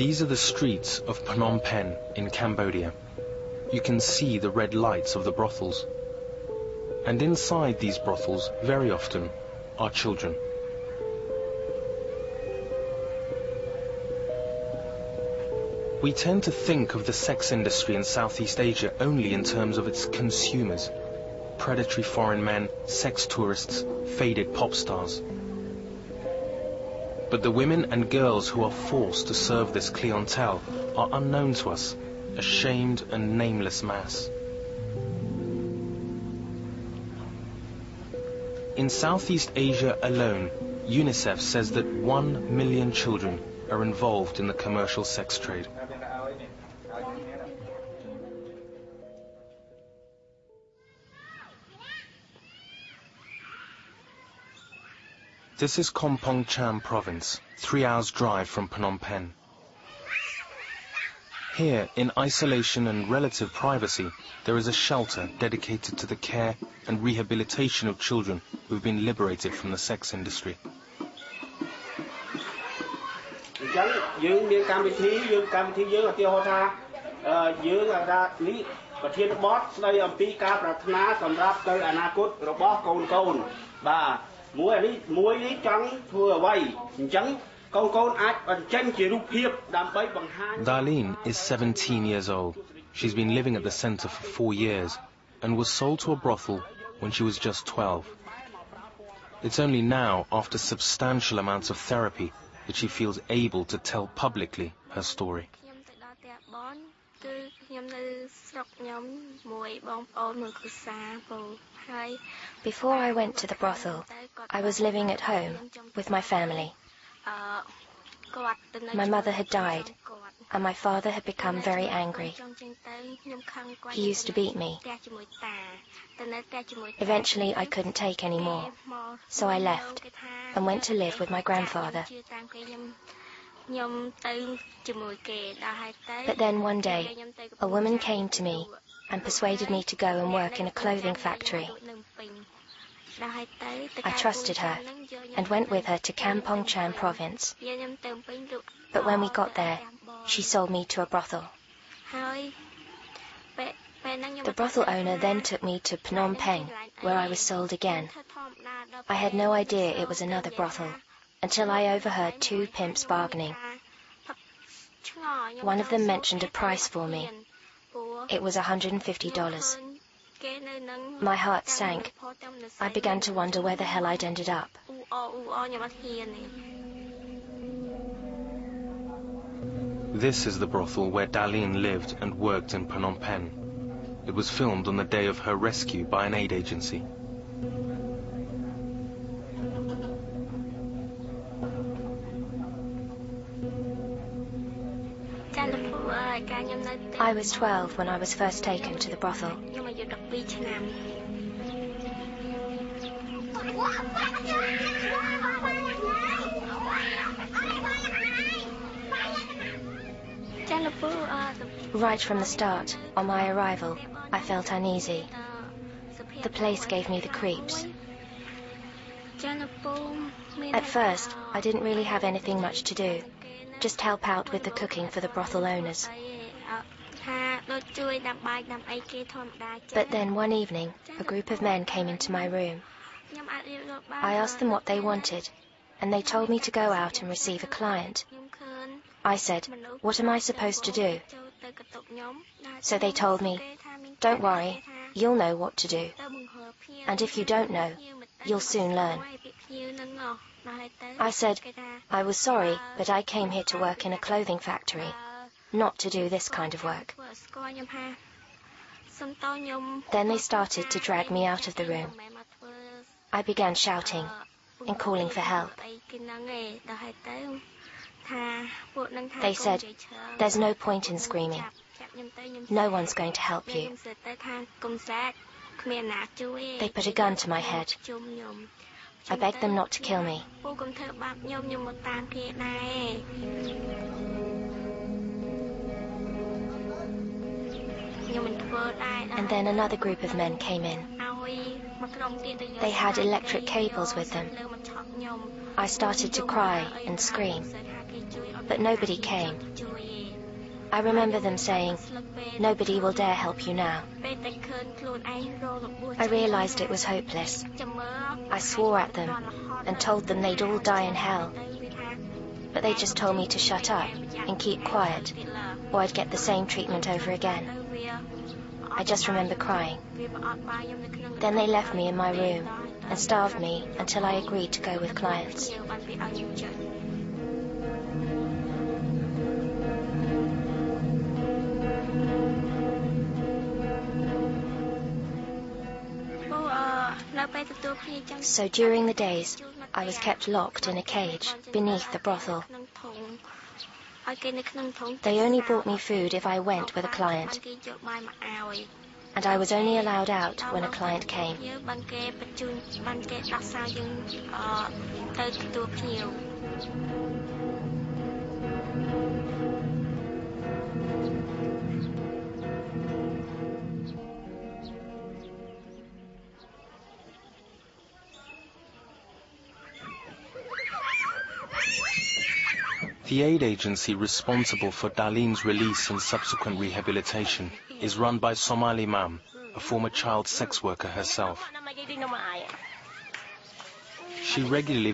These are the streets of Phnom Penh in Cambodia. You can see the red lights of the brothels. And inside these brothels, very often, are children. We tend to think of the sex industry in Southeast Asia only in terms of its consumers. Predatory foreign men, sex tourists, faded pop stars. But the women and girls who are forced to serve this clientele are unknown to us, a shamed and nameless mass. In Southeast Asia alone, UNICEF says that 1 million children are involved in the commercial sex trade. This is Kampong Cham province, 3 hours drive from Phnom Penh. Here, in isolation and relative privacy, there is a shelter dedicated to the care and rehabilitation of children who have been liberated from the sex industry. Dalyn is 17 years old. She's been living at the center for 4 years and was sold to a brothel when she was just 12. It's only now, after substantial amounts of therapy, that she feels able to tell publicly her story. Before I went to the brothel, I was living at home with my family. My mother had died, and my father had become very angry. He used to beat me. Eventually, I couldn't take any more, so I left and went to live with my grandfather. But then one day, a woman came to me and persuaded me to go and work in a clothing factory. I trusted her and went with her to Kampong Cham province. But when we got there, she sold me to a brothel. The brothel owner then took me to Phnom Penh, where I was sold again. I had no idea it was another brothel until I overheard 2 pimps bargaining. One of them mentioned a price for me. It was $150. My heart sank. I began to wonder where the hell I'd ended up. This is the brothel where Dalyn lived and worked in Phnom Penh. It was filmed on the day of her rescue by an aid agency. I was 12 when I was first taken to the brothel. Right from the start, on my arrival, I felt uneasy. The place gave me the creeps. At first, I didn't really have anything much to do, just help out with the cooking for the brothel owners. But then one evening, a group of men came into my room. I asked them what they wanted, and they told me to go out and receive a client. I said, "What am I supposed to do?" So they told me, "Don't worry, you'll know what to do. And if you don't know, you'll soon learn." I said, I was sorry, but I came here to work in a clothing factory, not to do this kind of work. Then they started to drag me out of the room. I began shouting and calling for help. They said, "There's no point in screaming. No one's going to help you." They put a gun to my head. I begged them not to kill me. And then another group of men came in. They had electric cables with them. I started to cry and scream, but nobody came. I remember them saying, "Nobody will dare help you now." I realized it was hopeless. I swore at them and told them they'd all die in hell. But they just told me to shut up and keep quiet, or I'd get the same treatment over again. I just remember crying. Then they left me in my room and starved me until I agreed to go with clients. So during the days, I was kept locked in a cage beneath the brothel. They only brought me food if I went with a client, and I was only allowed out when a client came. The aid agency responsible for Dalyn's release and subsequent rehabilitation is run by Somali Mam, a former child sex worker herself. She regularly